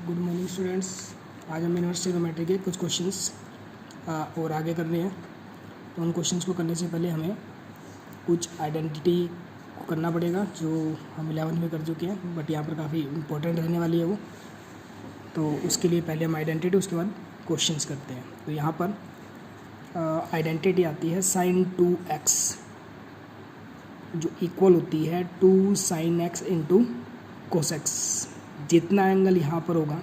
Good morning students. आज हम inverse trigonometry के कुछ क्वेश्चंस और आगे कर रहे हैं। तो उन क्वेश्चंस को करने से पहले हमें कुछ आइडेंटिटी को करना पड़ेगा जो हम 11th में कर चुके हैं, बट यहाँ पर काफ़ी इंपॉर्टेंट रहने वाली है वो। तो उसके लिए पहले हम आइडेंटिटी, उसके बाद क्वेश्चंस करते हैं। तो यहाँ पर आइडेंटिटी आती है sin 2x जो इक्वल होती है 2 sin x into cos x। जितना एंगल यहाँ पर होगा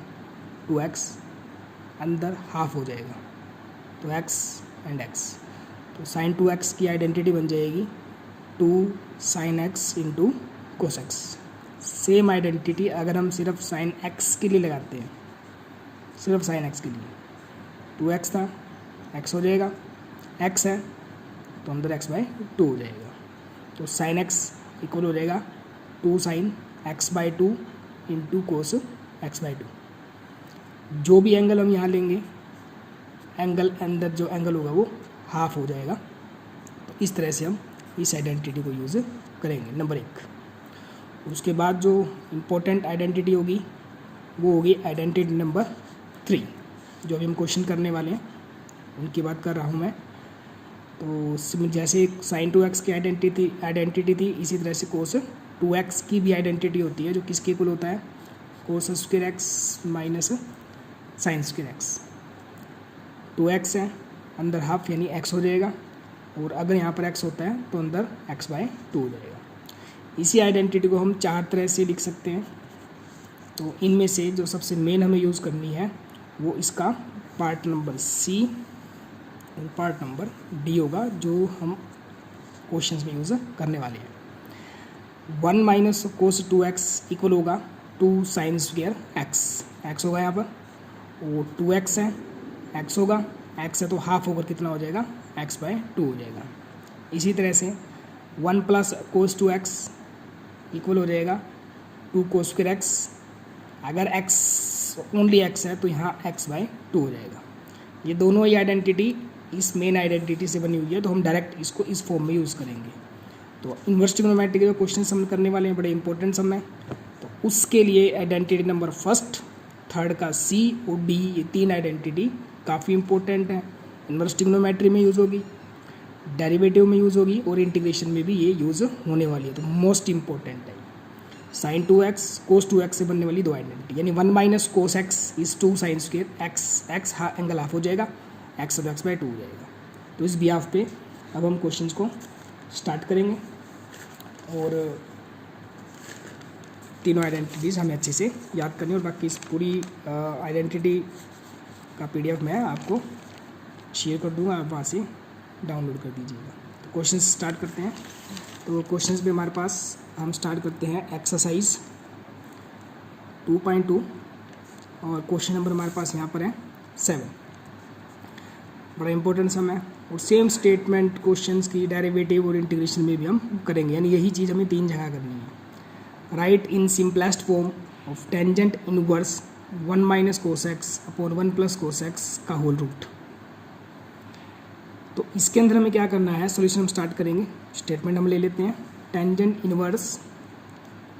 2x अंदर हाफ हो जाएगा, तो x एंड x। तो sin 2x की आइडेंटिटी बन जाएगी 2 sin x into cos x। Same identity अगर हम सिर्फ sin x के लिए लगाते हैं, सिर्फ sin x के लिए 2x था, x हो जाएगा, x है तो अंदर x/2 हो जाएगा। तो sin x इक्वल हो जाएगा 2 sin x/2 into cos x/2। जो भी एंगल हम यहाँ लेंगे, एंगल अंदर जो एंगल होगा वो हाफ हो जाएगा। तो इस तरह से हम इस आइडेंटिटी को यूज़ करेंगे, नंबर 1। उसके बाद जो इम्पोर्टेंट आइडेंटिटी होगी वो होगी आइडेंटिटी नंबर 3, जो अभी हम क्वेश्चन करने वाले हैं उनकी बात कर रहा हूँ मैं। तो जैसे sin 2x की आइडेंटिटी थी, इसी तरह से cos 2x की भी आइडेंटिटी होती है, जो किसके इक्वल होता है cos square x minus sine square x। 2x है अंदर हाफ यानी x हो जाएगा, और अगर यहाँ पर x होता है तो अंदर x/2 हो जाएगा। इसी आइडेंटिटी को हम 4 तरह से लिख सकते हैं। तो इनमें से जो सबसे मेन हमें यूज़ करनी है वो इसका पार्ट नंबर C और पार्ट नंबर D होगा, जो हम क्वेश्चंस में यूज़ करने वाले हैं। 1 माइनस कोस 2x इक्वल होगा 2 साइन स्क्वायर x होगा यहाँ पर, और 2x है, x होगा, x है तो हाफ होकर कितना हो जाएगा x/2 हो जाएगा। इसी तरह से 1 प्लस कोस 2x इक्वल हो जाएगा 2 कोस स्क्वायर x। अगर x ओनली x है तो यहाँ x/2 हो जाएगा। ये दोनों ही आइडेंटिटी इस मेन आइडेंटिटी से बनी हुई है, तो हम डायरेक्ट इसको इस फॉर्म में यूज़ करेंगे। तो इन्वर्स ट्रिग्नोमेट्री के जो क्वेश्चन हम करने वाले हैं बड़े इंपॉर्टेंट सम है, तो उसके लिए आइडेंटिटी नंबर 1, 3 का C और D, ये 3 आइडेंटिटी काफ़ी इंपॉर्टेंट है। इन्वर्स ट्रिग्नोमेट्री में यूज़ होगी, डेरिवेटिव में यूज़ होगी, और इंटीग्रेशन में भी ये यूज़ होने वाली है। तो मोस्ट इंपॉर्टेंट है sin 2x cos 2x से बनने वाली दो आइडेंटिटी, यानी 1 minus cos x is 2 sine square x angle half हो जाएगा, x अब x/2 हो जाएगा। तो इस बिहाफ पे अब हम क्वेश्चंस को स्टार्ट करेंगे, और तीनों आइडेंटिटीज़ हमें अच्छे से याद करनी है, और बाकी इस पूरी आइडेंटिटी का PDF मैं आपको शेयर कर दूंगा, आप वहाँ से डाउनलोड कर दीजिएगा। तो क्वेश्चन स्टार्ट करते हैं। तो क्वेश्चंस पे हमारे पास हम स्टार्ट करते हैं एक्सरसाइज 2.2, और क्वेश्चन नंबर हमारे पास यहाँ पर है 7। बड़ा इंपॉर्टेंट सम है, और सेम स्टेटमेंट क्वेश्चंस की डेरिवेटिव और इंटीग्रेशन में भी हम करेंगे, यानी यही चीज़ हमें 3 जगह करनी है। Right in simplest form of tangent inverse 1 minus cos x upon 1 plus cos x का होल रूट। तो इसके अंदर हमें क्या करना है, सॉल्यूशन हम स्टार्ट करेंगे। स्टेटमेंट हम ले लेते हैं, tangent inverse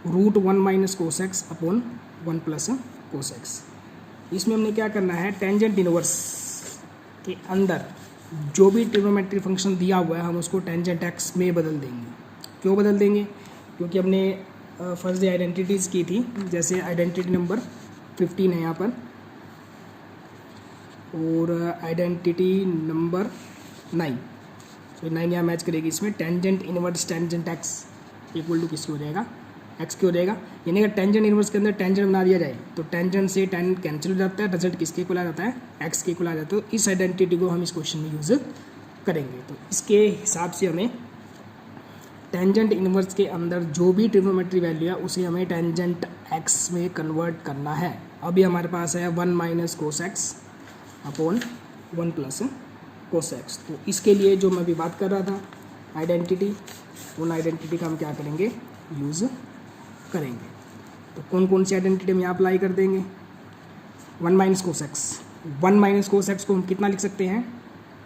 root 1 minus cos x upon 1 plus cos x. इसमें हमने क्या करना है, टेंजेंट इनवर्स के अंदर जो भी ट्रिग्नोमेट्रिक फंक्शन दिया हुआ है हम उसको टेंजेंट एक्स में बदल देंगे। क्यों बदल देंगे, क्योंकि हमने फर्स्ट डे आइडेंटिटीज़ की थी, जैसे आइडेंटिटी नंबर 15 है यहाँ पर, और आइडेंटिटी नंबर 9, तो 9 यहाँ मैच करेगी। इसमें tangent inverse tangent x equal to किसकी हो जाएगा, एक्स की हो जाएगा। यानी अगर टेंजेंट इनवर्स के अंदर टेंजेंट बना दिया जाए तो टेंजेंट से टेन कैंसिल हो जाता है, रिजल्ट किसके इक्वल आ जाता है, एक्स के इक्वल आ जाता है। तो इस आइडेंटिटी को हम इस क्वेश्चन में यूज़ करेंगे। तो इसके हिसाब से हमें टेंजेंट इनवर्स के अंदर जो भी ट्रिग्नोमेट्री वैल्यू है उसे हमें टेंजेंट एक्स में कन्वर्ट करना है। अभी हमारे पास है 1 minus cos x upon 1 plus cos x. तो इसके लिए जो मैं अभी बात कर रहा था आइडेंटिटी, उन आइडेंटिटी का हम क्या करेंगे, यूज़ करेंगे। तो कौन कौन सी आइडेंटिटी हम यहाँ अप्लाई कर देंगे, 1 minus cos x. 1 minus cos x को हम कितना लिख सकते हैं,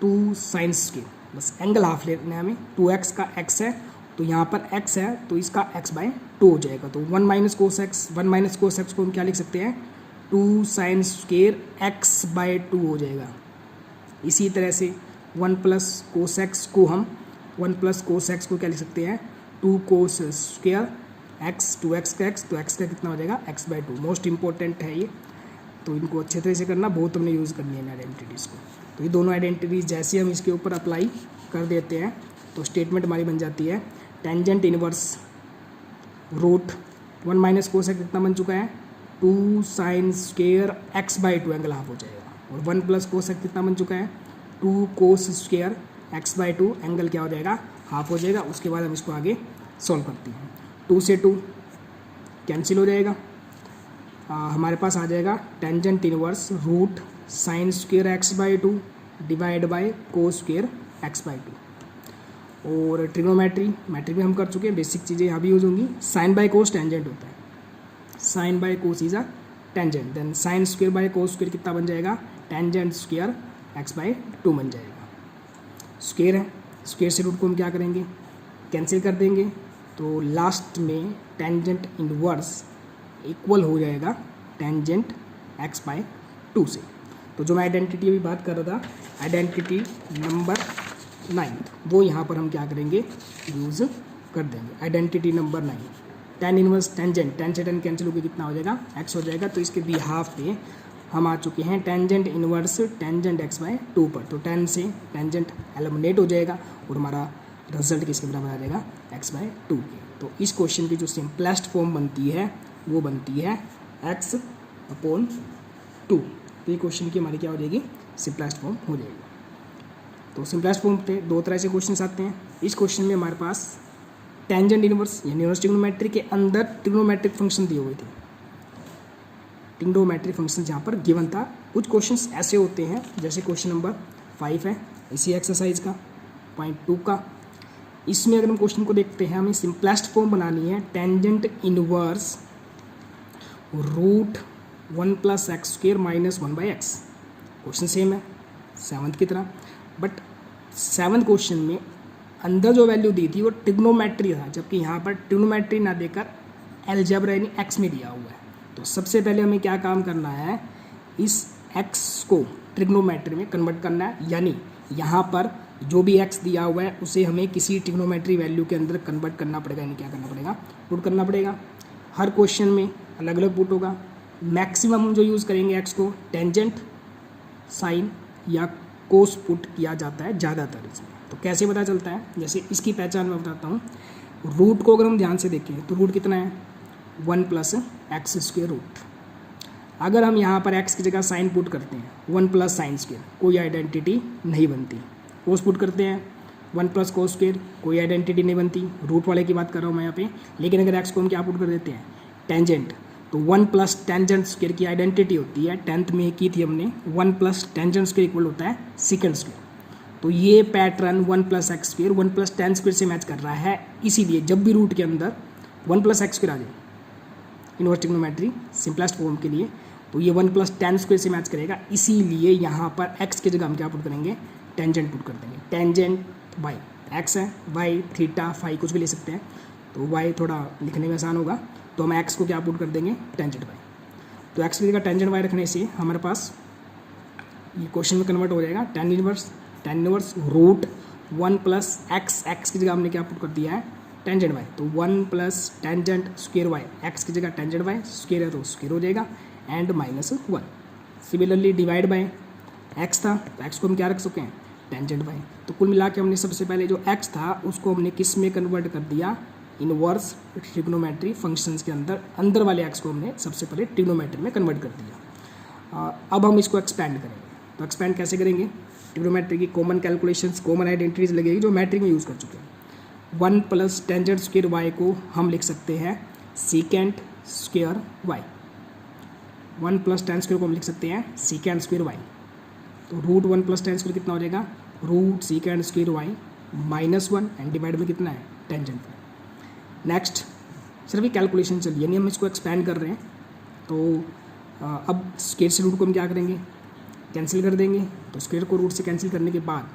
2 साइंस के, बस एंगल हाफ लेना है हमें। 2x का x है तो यहाँ पर x है तो इसका x/2 हो जाएगा। तो 1 माइनस कोस एक्स को हम क्या लिख सकते हैं, 2 साइन स्क्वेयर एक्स बाय 2 हो जाएगा। इसी तरह से 1 प्लस कोस एक्स को हम 1 प्लस कोस एक्स को क्या लिख सकते हैं 2 कोस स्क्वेयर एक्स 2x का एक्स, तो एक्स का कितना हो जाएगा x बाय 2। मोस्ट इंपॉर्टेंट है ये, तो इनको अच्छे तरह से करना, बहुत हमने यूज़ करनी है आइडेंटिटीज़ को। तो ये दोनों आइडेंटिटीज जैसे हम इसके ऊपर अप्लाई कर देते हैं तो स्टेटमेंट हमारी बन जाती है tangent inverse root 1 minus cos x कितना बन चुका है 2 sine square x by 2 angle half हो जाएगा। और 1 प्लस कोस एक्स कितना बन चुका है 2 कोस स्क्वेयर एक्स बाई 2 एंगल क्या हो जाएगा हाफ हो जाएगा। उसके बाद हम इसको आगे सॉल्व करते हैं। 2 से 2 कैंसिल हो जाएगा, हमारे पास आ जाएगा tangent inverse root sine square x by 2 divide by cos square x by 2। और ट्रिग्नोमेट्री में हम कर चुके हैं, बेसिक चीज़ें यहाँ भी यूज होंगी। साइन बाई कोस टेंजेंट होता है, sine by cos is a tangent, then sine square by cos square कितना बन जाएगा टेंजेंट स्क्वेयर एक्स बाई 2 बन जाएगा। स्क्वेयर है, स्क्वेयर से रूट को हम क्या करेंगे कैंसिल कर देंगे, तो लास्ट में टेंजेंट इनवर्स इक्वल हो जाएगा टेंजेंट एक्स बाई 2 से। तो जो मैं आइडेंटिटी अभी बात कर रहा था आइडेंटिटी नंबर 9, वो यहाँ पर हम क्या करेंगे यूज़ कर देंगे। Identity number 9 tan inverse tangent, 10 से 10 कैंसिल होकर कितना हो जाएगा x हो जाएगा। तो इसके बिहाफ पे हम आ चुके हैं tangent inverse tangent x by 2 पर, तो 10 से टेंजेंट एलिमिनेट हो जाएगा और हमारा रिजल्ट किसके बराबर आ जाएगा x बाई 2 के। तो इस क्वेश्चन की जो सिंपलेस्ट फॉर्म बनती है वो बनती है x अपॉन 2। तो ये क्वेश्चन की हमारी क्या हो जाएगी सिंपलेस्ट फॉर्म हो जाएगी। तो सिंपलेस्ट फॉर्म पे दो तरह से क्वेश्चन आते हैं। इस क्वेश्चन में हमारे पास टेंजेंट इनवर्स यानी इनवर्स ट्रिग्नोमेट्री के अंदर ट्रिग्नोमेट्रिक फंक्शन दिए हुए थे, ट्रिग्नोमेट्रिक फंक्शन जहाँ पर गिवन था। कुछ क्वेश्चंस ऐसे होते हैं जैसे क्वेश्चन नंबर 5 है इसी एक्सरसाइज का पॉइंट 2 का। इसमें अगर हम क्वेश्चन को देखते हैं हमें सिंपलेस्ट फॉर्म बनानी है tangent inverse root 1 plus x square minus 1 by x. Question same है 7th की तरह, बट 7th क्वेश्चन में अंदर जो वैल्यू दी थी वो ट्रिग्नोमेट्री था, जबकि यहाँ पर ट्रिग्नोमेट्री ना देकर अलजेब्रा यानी एक्स में दिया हुआ है। तो सबसे पहले हमें क्या काम करना है इस एक्स को ट्रिग्नोमेट्री में कन्वर्ट करना है, यानी यहाँ पर जो भी एक्स दिया हुआ है उसे हमें किसी ट्रिग्नोमेट्री वैल्यू के अंदर कन्वर्ट करना पड़ेगा, यानी क्या करना पड़ेगा पुट करना पड़ेगा। हर क्वेश्चन में अलग अलग पुट होगा। मैक्सिमम हम जो यूज़ करेंगे एक्स को टेंजेंट साइन या कोस पुट किया जाता है ज़्यादातर इसमें। तो कैसे पता चलता है, जैसे इसकी पहचान मैं बताता हूँ। रूट को अगर हम ध्यान से देखें तो रूट कितना है 1 प्लस एक्स स्क्वेयर रूट। अगर हम यहाँ पर एक्स की जगह साइन पुट करते हैं 1 प्लस साइन स्क्वेयर, कोई आइडेंटिटी नहीं बनती। कोस पुट करते हैं 1 प्लस कोस स्क्वेयर, कोई आइडेंटिटी नहीं बनती। रूट वाले की बात कर रहा हूँ मैं यहाँ पे। लेकिन अगर एक्स को हम क्या पुट कर देते हैं टेंजेंट, तो 1 प्लस टेंजेंट स्क्वेयर की आइडेंटिटी होती है 10th में की थी हमने 1 प्लस टेंजेंट स्क्वेयर इक्वल होता है सेकंड स्क्वेयर। तो ये pattern 1 plus x square 1 plus tan square से मैच कर रहा है। इसीलिए जब भी रूट के अंदर 1 प्लस एक्स स्क्वेयर आ जाए इनवर्स ट्रिग्नोमेट्री सिंपलेस्ट फॉर्म के लिए, तो ये 1 प्लस टेन स्क्वेयर से मैच करेगा। इसीलिए यहाँ पर एक्स की जगह हम क्या पुट करेंगे टेंजेंट पुट कर देंगे। टेंजेंट वाई, एक्स है वाई थीटा फाई कुछ भी ले सकते हैं, तो वाई थोड़ा लिखने में आसान होगा, तो हम एक्स को क्या पुट कर देंगे टेंजेंट वाई। तो एक्स की जगह टेंजेंट वाई रखने से हमारे पास ये क्वेश्चन में कन्वर्ट हो जाएगा tan inverse root 1 plus x की जगह हमने क्या पुट कर दिया है टेंजेंट वाई। तो 1 plus tangent square y, x की जगह टेंजेंट वाई स्क्वेयर है तो स्क्वेयर हो जाएगा and -1। Similarly divide by x था, तो एक्स को हम क्या रख सकते हैं टेंजेंट वाई। तो कुल मिला के हमने सबसे पहले जो एक्स था उसको हमने किस में कन्वर्ट कर दिया इनवर्स ट्रिग्नोमेट्री फंक्शंस के अंदर वाले एक्स को हमने सबसे पहले ट्रिग्नोमेट्री में कन्वर्ट कर दिया। अब हम इसको एक्सपेंड करेंगे। तो एक्सपेंड कैसे करेंगे, ट्रिग्नोमेट्री की कॉमन कैलकुलेशंस कॉमन आइडेंटिटीज लगेगी जो मैट्रिक में यूज़ कर चुके हैं। 1 प्लस टेंजेंट स्क्वेयर वाई को हम लिख सकते हैं secant square y. 1 plus tan square को हम लिख सकते हैं सीकेंट स्क्वेयर वाई। तो रूट 1 प्लस टेन स्क्वेयर कितना हो जाएगा root secant square y -1 and divide में कितना है टेंजेंट वाई। नेक्स्ट सिर्फ ये कैलकुलेशन चलिए, यानी हम इसको एक्सपेंड कर रहे हैं। तो अब स्क्वेयर से रूट को हम क्या करेंगे कैंसिल कर देंगे। तो स्क्वेयर को रूट से कैंसिल करने के बाद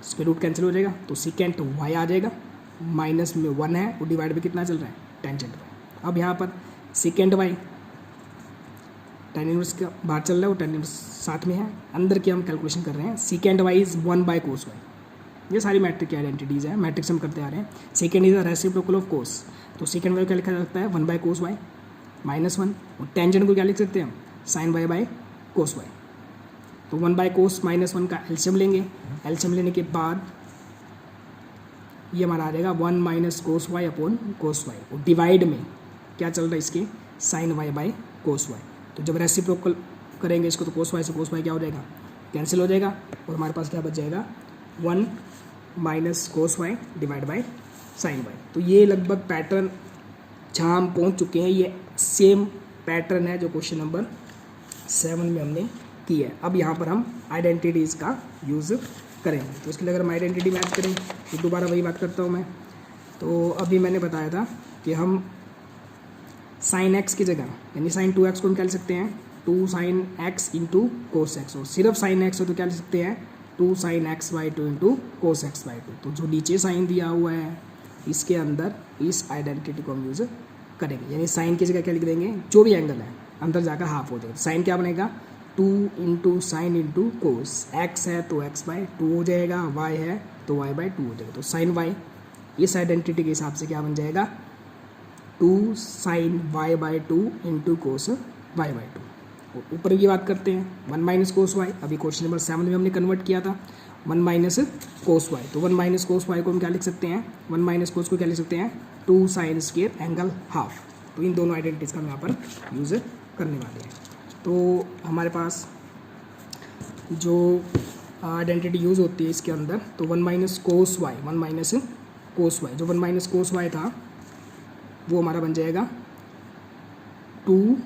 स्क्वेयर रूट कैंसिल हो जाएगा, तो सीकेंट वाई आ जाएगा, माइनस में 1 है और डिवाइड में कितना चल रहा है टेंजेंट वाई। अब यहाँ पर सीकेंट वाई टेन इनवर्स का बाहर चल रहा है और टेन इनवर्स साथ में है, अंदर की हम कैलकुलेशन कर रहे हैं। Second Y is 1/cos y, ये सारी मैट्रिक की आइडेंटिटीज़ है, मैट्रिक्स हम करते आ रहे हैं। Second is the reciprocal of cos, तो सेकेंड वाई क्या लिखा जा सकता है 1/cos y -1, और टेंजेंट को क्या लिख सकते हैं हम sin y cos y, तो 1/cos -1 का एलसीएम लेंगे, एलसीएम लेने के बाद ये हमारा आ जाएगा 1 - cos y upon cos y, और डिवाइड में क्या चल रहा है इसके sin y cos y, तो जब रेसिप्रोकल करेंगे इसको तो cos y से cos y क्या हो जाएगा कैंसिल हो जाएगा, और हमारे पास क्या बच जाएगा 1 - cos y divide by sin y। तो ये लगभग पैटर्न जहाँ हम पहुँच चुके हैं, ये सेम पैटर्न है जो क्वेश्चन नंबर 7 में हमने की है। अब यहाँ पर हम आइडेंटिटीज़ का यूज़ करेंगे, तो इसके लिए अगर हम आइडेंटिटी मैच करें तो दोबारा वही बात करता हूँ मैं। तो अभी मैंने बताया था कि हम sin x की जगह यानी sin 2x को हम क्या लिख सकते हैं 2 sin x into cos x, और सिर्फ sin x हो तो क्या लिख सकते हैं 2 sin x/2 into cos x/2। तो जो नीचे साइन दिया हुआ है इसके अंदर इस आइडेंटिटी को हम यूज़ करेंगे, यानी साइन की जगह क्या लिख देंगे जो भी एंगल है अंदर जाकर हाफ हो जाएगा। साइन क्या बनेगा 2 into sine into cos, x है तो x/2 हो जाएगा, y है तो y/2 हो जाएगा। तो साइन y इस आइडेंटिटी के हिसाब से क्या बन जाएगा 2 sin y/2 into cos y/2। ऊपर की बात करते हैं 1 - cos y, अभी क्वेश्चन नंबर 7 में हमने कन्वर्ट किया था 1 - cos y, तो 1 - cos y को हम क्या लिख सकते हैं 1 - cos को क्या लिख सकते हैं 2 sin स्क्वायर एंगल हाफ। तो इन दोनों आइडेंटिटीज़ का हम यहाँ पर यूज़ करने वाले हैं। तो हमारे पास जो आइडेंटिटी यूज़ होती है इसके अंदर, तो 1 - cos y, 1 - cos y, जो 1 - cos y था वो हमारा बन जाएगा 2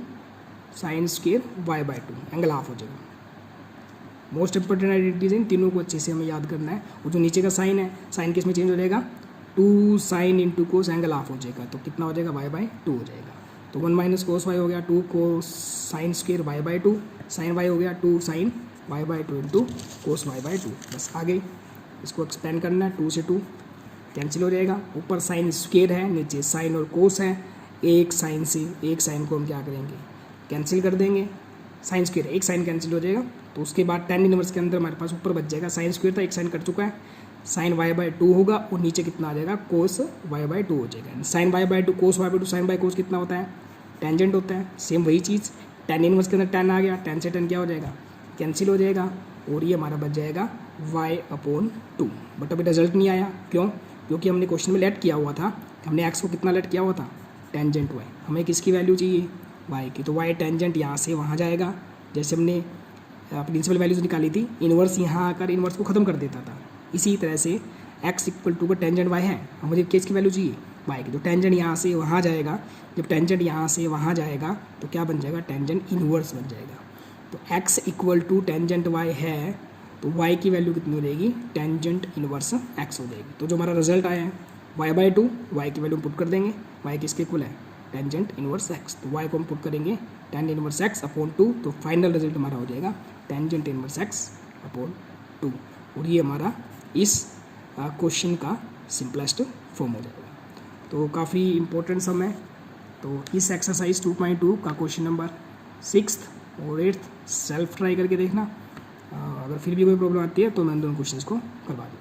sin square y/2 angle half हो जाएगा। मोस्ट इंपॉर्टेंट आइडेंटिटीज इन तीनों को अच्छे से हमें याद करना है। और जो नीचे का साइन है, साइन किस में चेंज हो जाएगा 2 sin into cos angle half हो जाएगा, तो कितना हो जाएगा y/2 हो जाएगा। तो 1 - cos y हो गया 2 cos sin square y/2, sin y हो गया 2 sin y/2 into cos y/2। बस आगे इसको एक्सपेंड करना है, 2 से 2 कैंसिल हो जाएगा, ऊपर साइन स्क्वायर है नीचे साइन और कोस है, एक साइन से एक साइन को हम क्या करेंगे कैंसिल कर देंगे, साइन स्क्वायर एक साइन कैंसिल हो जाएगा। तो उसके बाद tan इनवर्स के अंदर हमारे पास ऊपर बच जाएगा साइन स्क्वायर था एक साइन कट चुका है, साइन y/2 होगा और नीचे कितना आ जाएगा कोस y/2 हो जाएगा। Sine y/2 cos y/2 sine by cos कितना होता है टेंजेंट होता है। सेम वही चीज़ tan इनवर्स के अंदर tan आ गया, tan से tan क्या हो जाएगा कैंसिल हो जाएगा, और ये हमारा बच जाएगा y/2। बट अभी रिजल्ट नहीं आया, क्यों? क्योंकि हमने क्वेश्चन में लेट किया हुआ था, हमने x को कितना लेट किया हुआ था टेंजेंट y, हमें किसकी वैल्यू चाहिए y की, तो y टेंजेंट यहाँ से वहाँ जाएगा। जैसे हमने प्रिंसिपल वैल्यूज निकाली थी, इन्वर्स यहाँ आकर इन्वर्स को ख़त्म कर देता था, इसी तरह से x = का टेंजेंट y है, अब मुझे किस की वैल्यू चाहिए y की, तो टेंजेंट यहाँ से वहाँ जाएगा। जब टेंजेंट यहाँ से वहाँ जाएगा तो क्या बन जाएगा टेंजेंट इन्वर्स बन जाएगा। तो x = टेंजेंट y है तो y की वैल्यू कितनी हो जाएगी टेंजेंट इन्वर्स x हो जाएगी। तो जो हमारा रिजल्ट आया है y/2, y की वैल्यू पुट कर देंगे, y किसके इक्वल है टेंजेंट इन्वर्स x, तो y को हम पुट करेंगे tan इन्वर्स x अपॉन 2, तो फाइनल रिजल्ट हमारा हो जाएगा टेंजेंट इन्वर्स x अपॉन 2, और ये हमारा इस क्वेश्चन का सिंपलेस्ट फॉर्म हो जाएगा। तो काफ़ी इंपॉर्टेंट सम है। तो इस एक्सरसाइज 2.2 का क्वेश्चन नंबर 6th और 8th सेल्फ ट्राई करके देखना, अगर फिर भी कोई प्रॉब्लम आती है तो मैं दोनों क्वेश्चंस को करवा दूँ।